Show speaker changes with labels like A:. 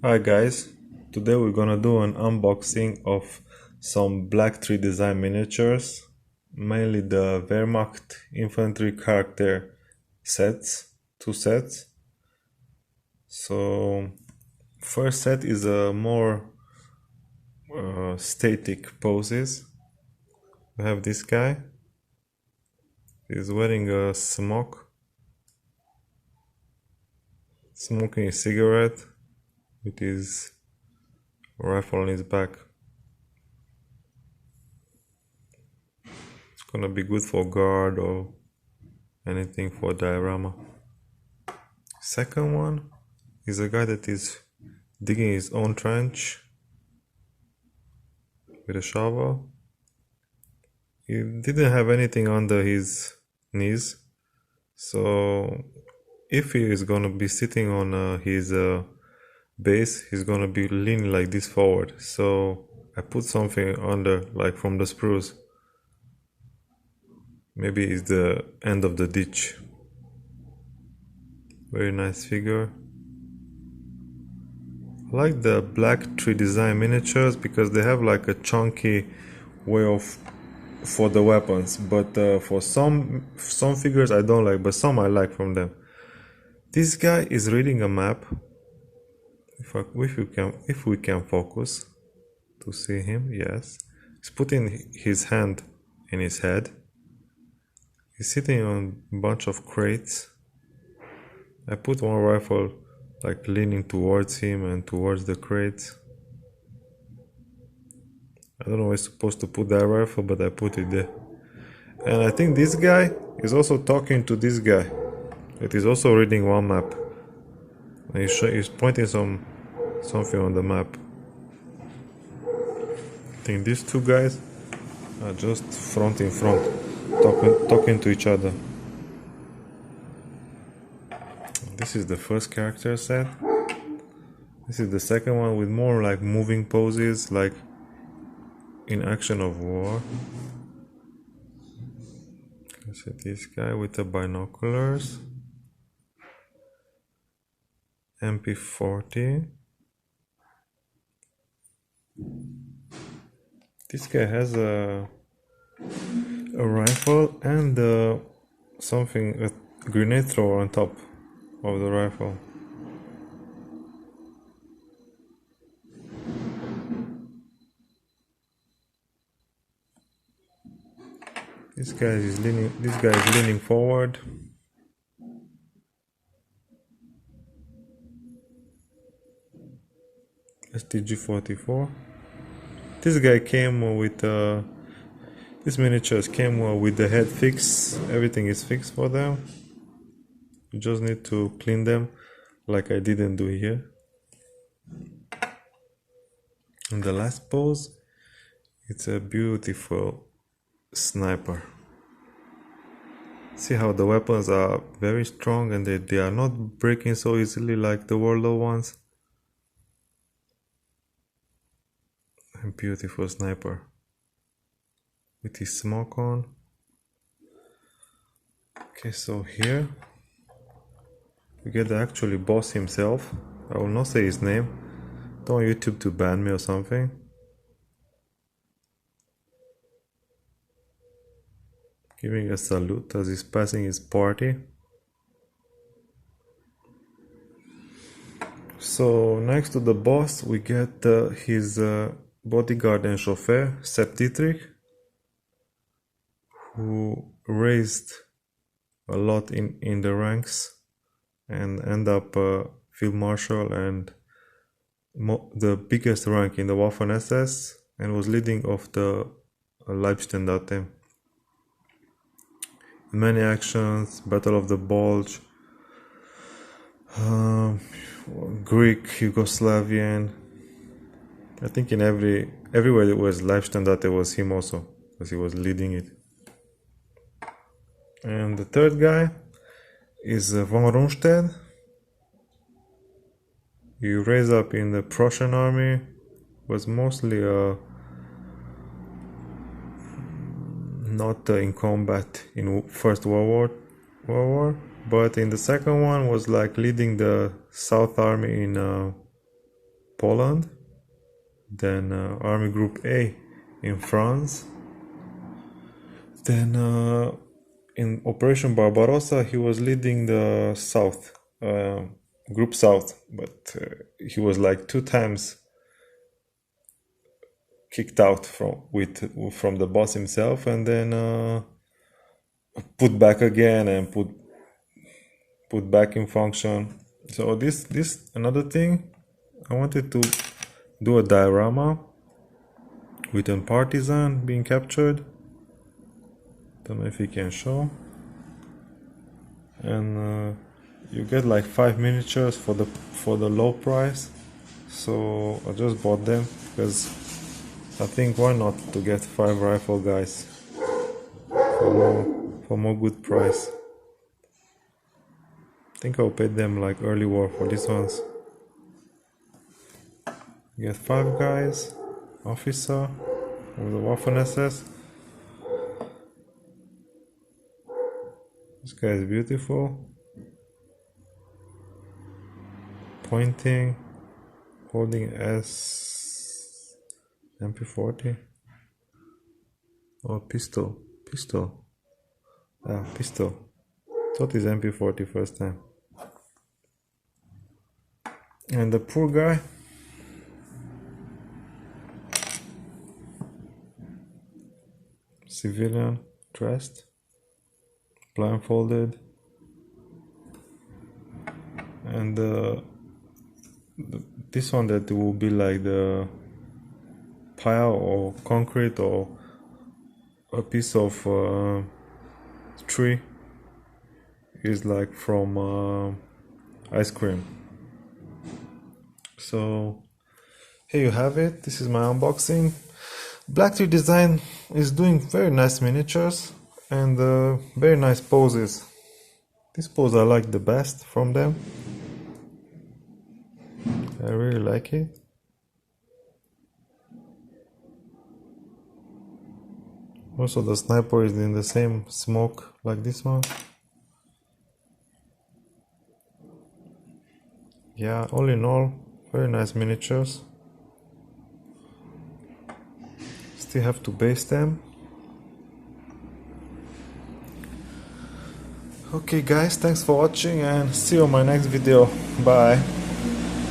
A: Hi guys, today we're gonna do an unboxing of some Black Tree design miniatures, mainly the Wehrmacht infantry character sets, two sets. So first set is a more static poses. We have this guy, he's wearing a smoking a cigarette with his rifle on his back. It's gonna be good for guard or anything for diorama. Second one is a guy that is digging his own trench with a shovel. He didn't have anything under his knees, so if he is gonna be sitting on his base, he's gonna be leaning like this forward. So I put something under, like from the spruce. Maybe it's the end of the ditch. Very nice figure. I like the Black Tree design miniatures because they have like a chunky way of for the weapons, but for some figures I don't like, but some I like from them. This guy is reading a map. If we can focus to see him, yes. He's putting his hand in his head. He's sitting on a bunch of crates. I put one rifle like leaning towards him and towards the crates. I don't know where I'm supposed to put that rifle, but I put it there. And I think this guy is also talking to this guy. It is also reading one map. And he's pointing something on the map. I think these two guys are just front in front, talking to each other. This is the first character set. This is the second one with more like moving poses, like in action of war. So this guy with the binoculars. MP40. This guy has a rifle and a grenade thrower on top of the rifle. This guy is leaning forward. STG-44. This guy came with these miniatures came with the head fix. Everything is fixed for them. You just need to clean them, like I didn't do here. And the last pose, it's a beautiful sniper. See how the weapons are very strong and they are not breaking so easily like the Warlord ones. A beautiful sniper with his smoke on. Okay, so here we get the actually boss himself. I will not say his name. Don't want YouTube to ban me or something. Giving a salute as he's passing his party. So next to the boss we get his bodyguard and chauffeur, Sepp Dietrich, who raised a lot in the ranks and end up field marshal and the biggest rank in the Waffen SS, and was leading of the Leibstandarte. Many actions, Battle of the Bulge, Greek, Yugoslavian. I think in everywhere it was Leibstandarte was him also, because he was leading it. And the third guy is von Rundstedt. He raised up in the Prussian army, was mostly not in combat in First World War, but in the second one was like leading the South Army in Poland, then Army Group A in France, then in Operation Barbarossa he was leading the South, Group South, but he was like 2 times kicked out from the boss himself, and then put back again and put back in function. So this another thing, I wanted to do a diorama with a partisan being captured. Don't know if you can show. And you get like 5 miniatures for the low price. So I just bought them because I think why not to get 5 rifle guys for more good price. I think I'll pay them like early war for these ones. You get 5 guys, officer with the waffen SS. This guy is beautiful. Pointing, holding S MP40 or pistol. Pistol. Thought it's MP40 first time. And the poor guy, civilian, dressed, blindfolded, and this one that will be like the pile or concrete or a piece of tree is like from ice cream. So here you have it. This is my unboxing. Black Tree Design is doing very nice miniatures and very nice poses. This pose I like the best from them. I really like it. Also the sniper is in the same smoke like this one. Yeah, all in all, very nice miniatures. Still have to base them. Okay guys, thanks for watching and see you on my next video. Bye.